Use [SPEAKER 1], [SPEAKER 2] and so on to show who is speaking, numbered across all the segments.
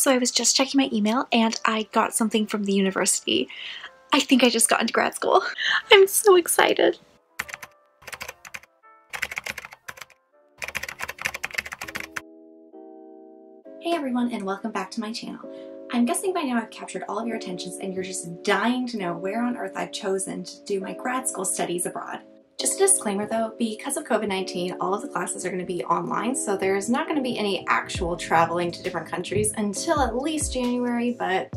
[SPEAKER 1] So I was just checking my email and I got something from the university. I think I just got into grad school. I'm so excited. Hey everyone, and welcome back to my channel. I'm guessing by now I've captured all of your attentions and you're just dying to know where on earth I've chosen to do my grad school studies abroad. Just a disclaimer though, because of COVID-19, all of the classes are going to be online, so there's not going to be any actual traveling to different countries until at least January, but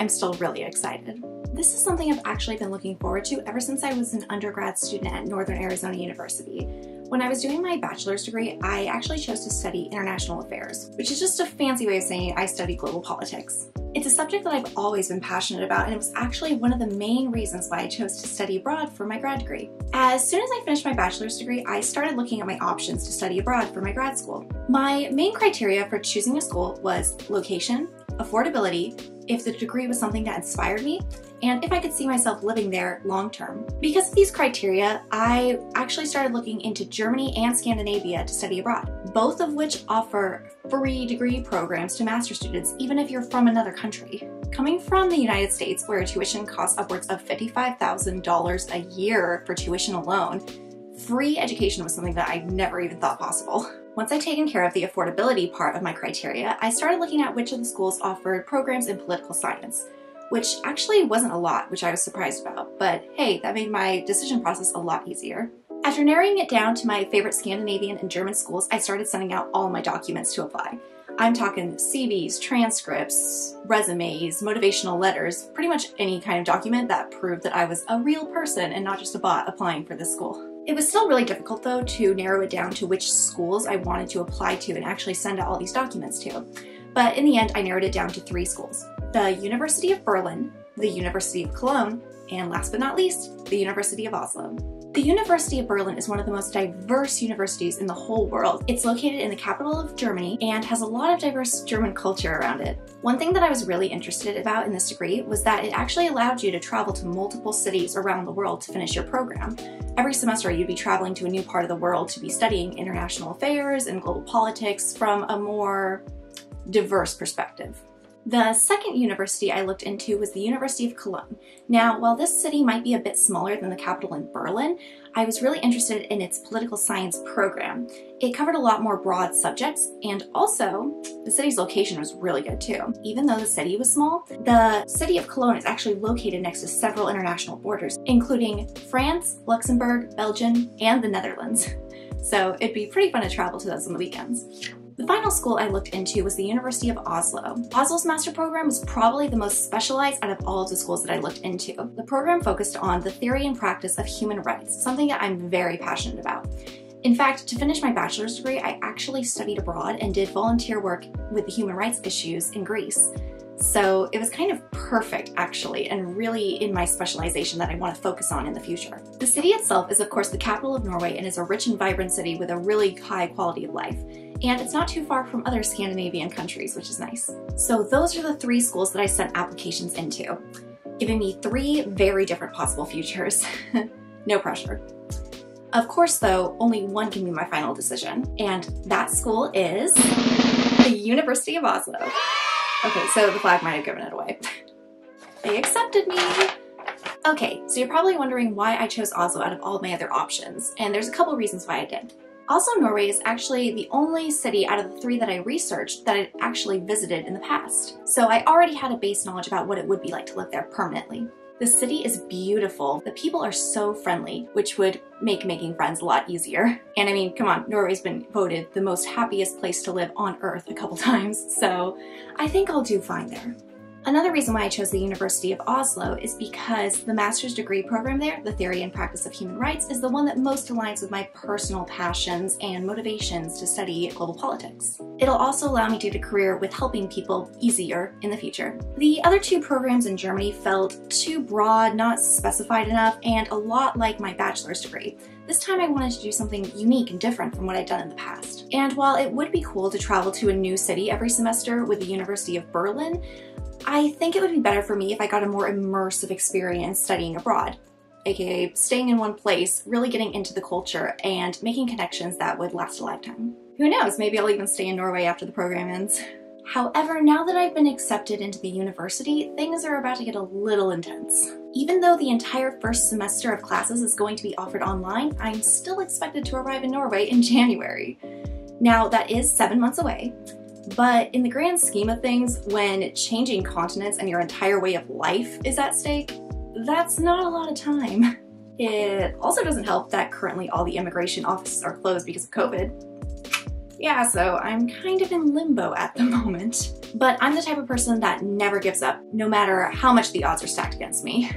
[SPEAKER 1] I'm still really excited. This is something I've actually been looking forward to ever since I was an undergrad student at Northern Arizona University. When I was doing my bachelor's degree, I actually chose to study international affairs, which is just a fancy way of saying I study global politics. It's a subject that I've always been passionate about, and it was actually one of the main reasons why I chose to study abroad for my grad degree. As soon as I finished my bachelor's degree, I started looking at my options to study abroad for my grad school. My main criteria for choosing a school was location, affordability, if the degree was something that inspired me, and if I could see myself living there long term. Because of these criteria, I actually started looking into Germany and Scandinavia to study abroad, both of which offer free degree programs to master's students, even if you're from another country. Coming from the United States, where tuition costs upwards of $55,000 a year for tuition alone, free education was something that I never even thought possible. Once I'd taken care of the affordability part of my criteria, I started looking at which of the schools offered programs in political science, which actually wasn't a lot, which I was surprised about, but hey, that made my decision process a lot easier. After narrowing it down to my favorite Scandinavian and German schools, I started sending out all my documents to apply. I'm talking CVs, transcripts, resumes, motivational letters, pretty much any kind of document that proved that I was a real person and not just a bot applying for this school. It was still really difficult though to narrow it down to which schools I wanted to apply to and actually send out all these documents to. But in the end, I narrowed it down to 3 schools: the University of Berlin, the University of Cologne, and last but not least, the University of Oslo. The University of Berlin is one of the most diverse universities in the whole world. It's located in the capital of Germany and has a lot of diverse German culture around it. One thing that I was really interested about in this degree was that it actually allowed you to travel to multiple cities around the world to finish your program. Every semester you'd be traveling to a new part of the world to be studying international affairs and global politics from a more diverse perspective. The second university I looked into was the University of Cologne. Now, while this city might be a bit smaller than the capital in Berlin, I was really interested in its political science program. It covered a lot more broad subjects, and also the city's location was really good too. Even though the city was small, the city of Cologne is actually located next to several international borders, including France, Luxembourg, Belgium, and the Netherlands. So it'd be pretty fun to travel to those on the weekends. The final school I looked into was the University of Oslo. Oslo's master program was probably the most specialized out of all of the schools that I looked into. The program focused on the theory and practice of human rights, something that I'm very passionate about. In fact, to finish my bachelor's degree, I actually studied abroad and did volunteer work with the human rights issues in Greece. So it was kind of perfect actually, and really in my specialization that I want to focus on in the future. The city itself is of course the capital of Norway and is a rich and vibrant city with a really high quality of life. And it's not too far from other Scandinavian countries, which is nice. So those are the 3 schools that I sent applications into, giving me 3 very different possible futures. No pressure. Of course though, only one can be my final decision, and that school is the University of Oslo. Okay, so the flag might have given it away. They accepted me. Okay, so you're probably wondering why I chose Oslo out of all of my other options, and there's a couple reasons why I did. Oslo, Norway is actually the only city out of the 3 that I researched that I'd actually visited in the past. So I already had a base knowledge about what it would be like to live there permanently. The city is beautiful. The people are so friendly, which would make making friends a lot easier. And I mean, come on, Norway's been voted the most happiest place to live on Earth a couple times, so I think I'll do fine there. Another reason why I chose the University of Oslo is because the master's degree program there, the theory and practice of human rights, is the one that most aligns with my personal passions and motivations to study global politics. It'll also allow me to get a career with helping people easier in the future. The other 2 programs in Germany felt too broad, not specified enough, and a lot like my bachelor's degree. This time I wanted to do something unique and different from what I'd done in the past. And while it would be cool to travel to a new city every semester with the University of Berlin, I think it would be better for me if I got a more immersive experience studying abroad, aka staying in one place, really getting into the culture, and making connections that would last a lifetime. Who knows, maybe I'll even stay in Norway after the program ends. However, now that I've been accepted into the university, things are about to get a little intense. Even though the entire first semester of classes is going to be offered online, I'm still expected to arrive in Norway in January. Now, that is 7 months away, but in the grand scheme of things, when changing continents and your entire way of life is at stake, that's not a lot of time. It also doesn't help that currently all the immigration offices are closed because of COVID. Yeah, so I'm kind of in limbo at the moment. But I'm the type of person that never gives up, no matter how much the odds are stacked against me.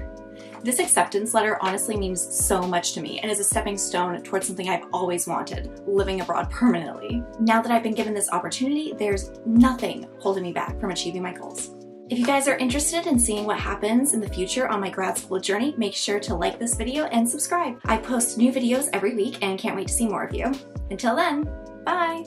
[SPEAKER 1] This acceptance letter honestly means so much to me and is a stepping stone towards something I've always wanted, living abroad permanently. Now that I've been given this opportunity, there's nothing holding me back from achieving my goals. If you guys are interested in seeing what happens in the future on my grad school journey, make sure to like this video and subscribe. I post new videos every week and can't wait to see more of you. Until then, bye!